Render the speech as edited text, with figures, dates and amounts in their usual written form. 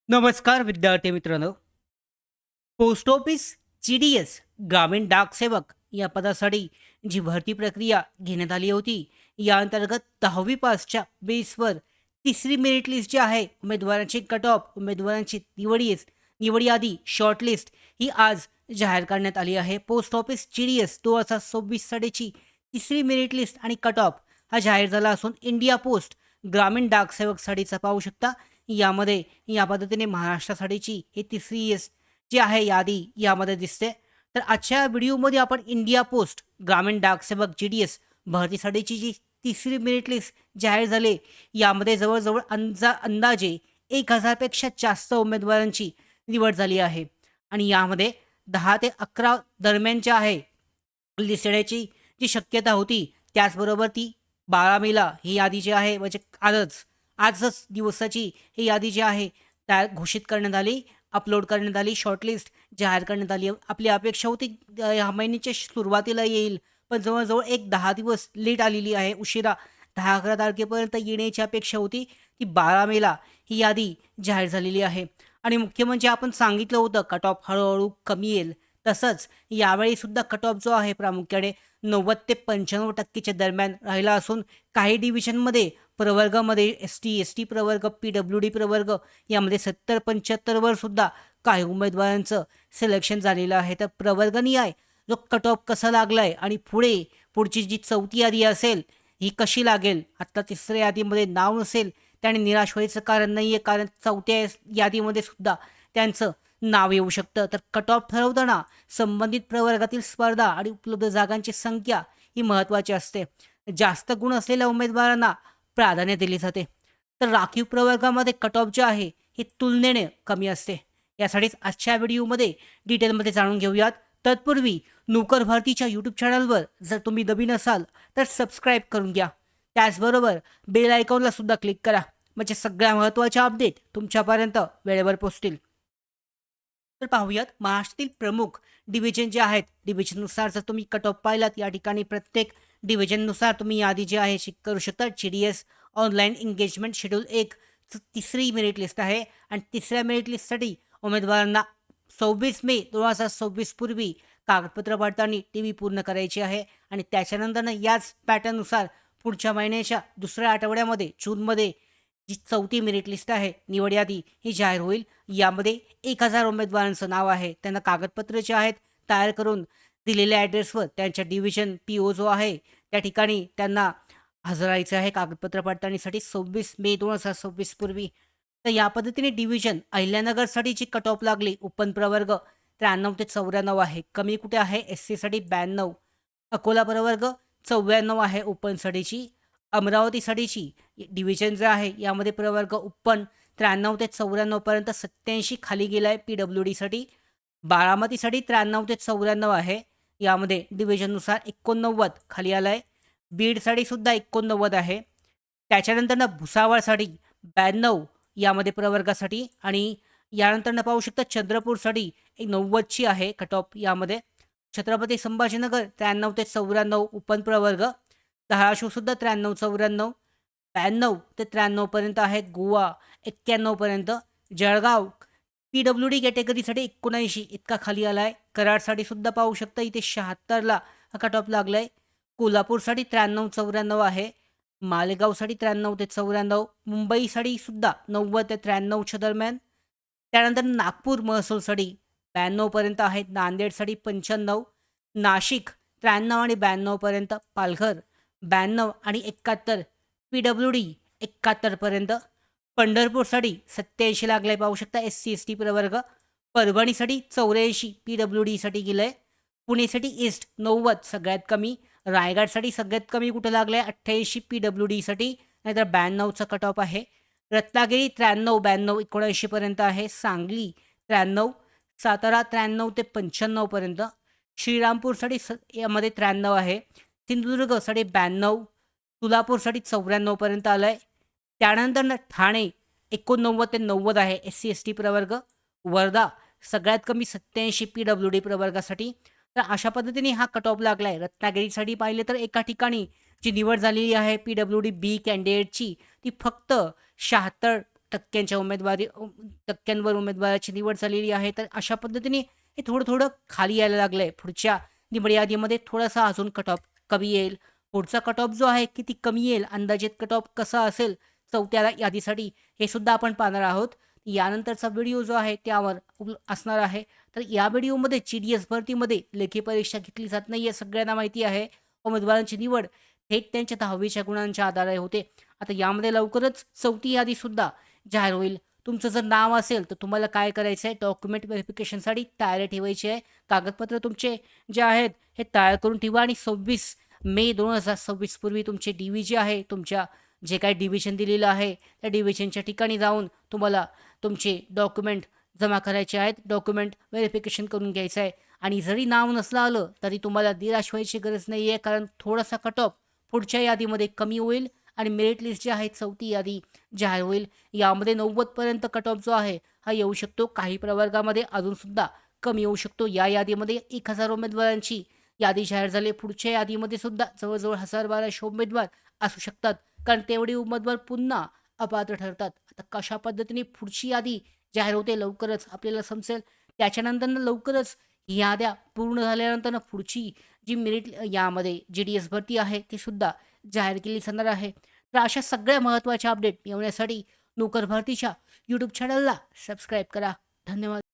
नमस्कार विद्यार्थी मित्रांनो. पोस्ट ऑफिस GDS ग्रामीण डाक सेवक या पदासाठी जी भरती प्रक्रिया घेण्यात आली होती, या अंतर्गत 10वी पासच्या बेसवर तिसरी मेरिट लिस्ट जी आहे, उमेदवारांची कट ऑफ, उमेदवारांची निवड यादी, शॉर्ट लिस्ट ही आज जाहीर करण्यात आली आहे. पोस्ट ऑफिस GDS 2026 साठीची तिसरी मेरिट लिस्ट आणि कट ऑफ हा जाहीर झाला असून इंडिया पोस्ट ग्रामीण डाक सेवकसाठीचा पाहू शकता. यामध्ये या पद्धतीने महाराष्ट्रासाठीची ही तिसरी जी आहे यादी यामध्ये दिसते. तर आजच्या व्हिडिओमध्ये आपण इंडिया पोस्ट ग्रामीण डाकसेवक GDS भरतीसाठीची जी तिसरी मेरिट लिस्ट जाहीर झाली, यामध्ये जवळजवळ अंदाजे 1000 पेक्षा जास्त उमेदवारांची निवड झाली आहे आणि यामध्ये 10 ते 11 दरम्यानच्या आहे लिस्ट येण्याची जी शक्यता होती. त्याचबरोबर ती 12 मेला ही यादी जी आहे, म्हणजे आजच दिवसाची ही यादी जी आहे त्या घोषित करण्यात आली, अपलोड करण्यात आली, शॉर्टलिस्ट जाहीर करण्यात आली. आपली अपेक्षा होती ह्या महिन्याच्या सुरुवातीला येईल, पण जवळजवळ एक 10 दिवस लेट आलेली आहे, उशिरा 10-11 तारखेपर्यंत येण्याची अपेक्षा होती. ती 12 मेला ही यादी जाहीर झालेली आहे. आणि मुख्य म्हणजे आपण सांगितलं होतं कट ऑफ हळूहळू कमी येईल. तसंच यावेळी सुद्धा कट ऑफ जो आहे प्रामुख्याने 90 ते 95% दरम्यान राहिला असून काही डिव्हिजनमध्ये प्रवर्गामध्ये ST प्रवर्ग, PWD प्रवर्ग यामध्ये 70-75 वर सुद्धा काही उमेदवारांचं सिलेक्शन झालेलं आहे. तर प्रवर्गनिहाय जो कट ऑफ कसा लागलाय आणि पुढची जी चौथी यादी असेल ही कशी लागेल, आता तिसऱ्या यादीमध्ये नाव नसेल त्याने निराश व्हायचं कारण नाही आहे, कारण चौथ्या यादीमध्ये सुद्धा त्यांचं नाव येऊ शकतं. तर कट ऑफ ठरवताना संबंधित प्रवर्गातील स्पर्धा आणि उपलब्ध जागांची संख्या ही महत्त्वाची असते. जास्त गुण असलेल्या उमेदवारांना प्राधान्य दिले जाते. तर राखीव प्रवर्गामध्ये कट ऑफ जे आहे हे तुलनेने कमी असते. यासाठीच आजच्या व्हिडिओमध्ये डिटेलमध्ये जाणून घेऊयात. तत्पूर्वी नोकर भरतीच्या यूट्यूब चॅनलवर जर तुम्ही नवीन असाल तर सबस्क्राईब करून घ्या. त्याचबरोबर बेल आयकॉनला सुद्धा क्लिक करा, म्हणजे सगळ्या महत्त्वाच्या अपडेट तुमच्यापर्यंत वेळेवर पोहोचतील. तर पाहूयात महाराष्ट्रातील प्रमुख डिव्हिजन जे आहेत, डिव्हिजननुसार जर तुम्ही कट ऑफ पाहिलात, या ठिकाणी प्रत्येक डिव्हिजननुसार तुम्ही यादी जी आहे चेक करू शकता. GDS ऑनलाईन एंगेजमेंट शेड्यूल 1 तिसरी मेरिट लिस्ट आहे आणि तिसऱ्या मेरिट लिस्टसाठी उमेदवारांना 26 मे 2026 पूर्वी कागदपत्र पडताळणी TV पूर्ण करायची आहे आणि त्याच्यानंतरनं याच पॅटर्ननुसार पुढच्या महिन्याच्या दुसऱ्या आठवड्यामध्ये जूनमध्ये जी चौथी मेरिट लिस्ट आहे, निवड यादी ही जाहीर होईल. यामध्ये 1000 उमेदवारांचं नाव आहे. त्यांना कागदपत्र जे आहेत तयार करून दिलेल्या ॲड्रेसवर त्यांच्या डिव्हिजन PO जो आहे त्या ठिकाणी त्यांना हजर राहायचं आहे कागदपत्र पडताळणीसाठी 26 मे 2026 पूर्वी. तर या पद्धतीने डिव्हिजन अहिल्यानगरसाठीची कट ऑफ लागली. ओपन प्रवर्ग 93 ते 94 आहे. कमी कुठे आहे? SCसाठी 92. अकोला प्रवर्ग 94 आहे ओपनसाठीची. अमरावतीसाठीची डिव्हिजन जे आहे यामध्ये प्रवर्ग ओपन 93 ते 94 पर्यंत 87 खाली गेला आहे PWDसाठी. बारामतीसाठी 93 ते 94 आहे. यामध्ये डिव्हिजननुसार 89 खाली आला आहे. बीडसाठी सुद्धा 89 आहे. त्याच्यानंतरनं भुसावळसाठी 92 यामध्ये प्रवर्गासाठी आणि यानंतरनं पाहू शकता चंद्रपूरसाठी 90ची आहे कट ऑफ यामध्ये. छत्रपती संभाजीनगर 93 ते 94 ओपन प्रवर्ग. धाराशिवसुद्धा 93-94, 92 ते 93 पर्यंत आहे. गोवा 91 पर्यंत. जळगाव PWD कॅटेगरीसाठी 79 इतका खाली आला आहे. कराडसाठी सुद्धा पाहू शकता इथे 76ला हा कट ऑफ लागला आहे. कोल्हापूरसाठी 93-94 आहे. मालेगावसाठी 93 ते 94, मुंबईसाठी सुद्धा 90 ते 93च्या दरम्यान. त्यानंतर नागपूर महसूलसाठी 92 पर्यंत आहेत. नांदेडसाठी 95, नाशिक 93 आणि 92 पर्यंत. पालघर 92 आणि 71, PWD 71 पर्यंत. पंढरपूरसाठी 87 लागलाय पाहू शकता SC/ST प्रवर्ग. परभणीसाठी 84 PWDसाठी गेलंय. पुणेसाठी ईस्ट 90 सगळ्यात कमी. रायगडसाठी सगळ्यात कमी कुठं लागलंय 88 PWDसाठी, नाहीतर 92चा कट ऑफ आहे. रत्नागिरी 93-92 79 पर्यंत आहे. सांगली 93, सातारा 93 ते 95 पर्यंत. श्रीरामपूरसाठी यामध्ये 93 आहे. सिंधुदुर्गसाठी 92, सोलापूरसाठी 94 पर्यंत आलंय. त्यानंतर ठाणे 89 ते 90 आहे SC/ST प्रवर्ग. वर्धा सगळ्यात कमी 87 PWD प्रवर्गासाठी. तर अशा पद्धतीने हा कट ऑफ लागला आहे. रत्नागिरीसाठी पाहिलं तर एका ठिकाणी जी निवड झालेली आहे PWD B कॅन्डिडेटची ती फक्त 76 टक्क्यांच्या टक्क्यांवर उमेदवाराची निवड झालेली आहे. तर अशा पद्धतीने हे थोडं-थोडं खाली यायला लागलंय. पुढच्या निवड यादीमध्ये थोडासा अजून कट ऑफ कमी येईल. पुढचा कट ऑफ जो आहे किती कमी येईल, अंदाजित कट ऑफ कसा असेल चौथ्या यादीसाठी हे सुद्धा आपण पाहणार आहोत. यानंतरचा व्हिडिओ जो आहे त्यावर असणार आहे. तर या व्हिडिओमध्ये जी-डी-एस भरतीमध्ये लेखी परीक्षा घेतली जात नाहीये सगळ्यांना माहिती आहे. उमेदवारांची निवड थेट त्यांच्या 10वीच्या गुणांच्या आधारे होते. आता यामध्ये लवकरच चौथी यादीसुद्धा जाहीर होईल. तुमचं जर नाव असेल तर तुम्हाला काय करायचं आहे, डॉक्युमेंट व्हेरिफिकेशनसाठी तयारी ठेवायची आहे. कागदपत्र तुमचे जे आहेत हे तयार करून ठेवा आणि 26 मे 2026 पूर्वी तुमचे डी-व्ही जे आहे, तुमच्या जे काही डिव्हिजन दिलेलं आहे, त्या डिव्हिजनच्या ठिकाणी जाऊन तुम्हाला तुमचे डॉक्युमेंट जमा करायचे आहेत. डॉक्युमेंट व्हेरिफिकेशन करून घ्यायचं आहे आणि जरी नाव नसलं आलं, तरी तुम्हाला निराश व्हायची गरज नाही आहे. कारण थोडासा कट ऑफ पुढच्या यादीमध्ये कमी होईल आणि मेरिट लिस्ट जी आहे चौथी यादी जाहीर होईल. यामध्ये 90 पर्यंत कट ऑफ जो आहे हा येऊ शकतो. काही प्रवर्गामध्ये अजूनसुद्धा कमी येऊ शकतो. या यादीमध्ये 1000 उमेदवारांची यादी जाहीर झाली. पुढच्या यादीमध्ये सुद्धा जवळ-जवळ 1000-1200 उमेदवार असू शकतात. कारण तेवढे उमेदवार पुन्हा अपात्र ठरतात. आता कशा पद्धतीने पुढची यादी जाहीर होते लवकरच आपल्याला समजेल. त्याच्यानंतर लवकरच याद्या पूर्ण झाल्यानंतर पुढची जी मेरिट यामध्ये जी-डी-एस भरती आहे ती सुद्धा जाहीर केली जाणार आहे. तर अशा सगळ्या महत्त्वाच्या अपडेट मिळवण्यासाठी नोकर भरतीच्या यूट्यूब चॅनलला सबस्क्राईब करा. धन्यवाद.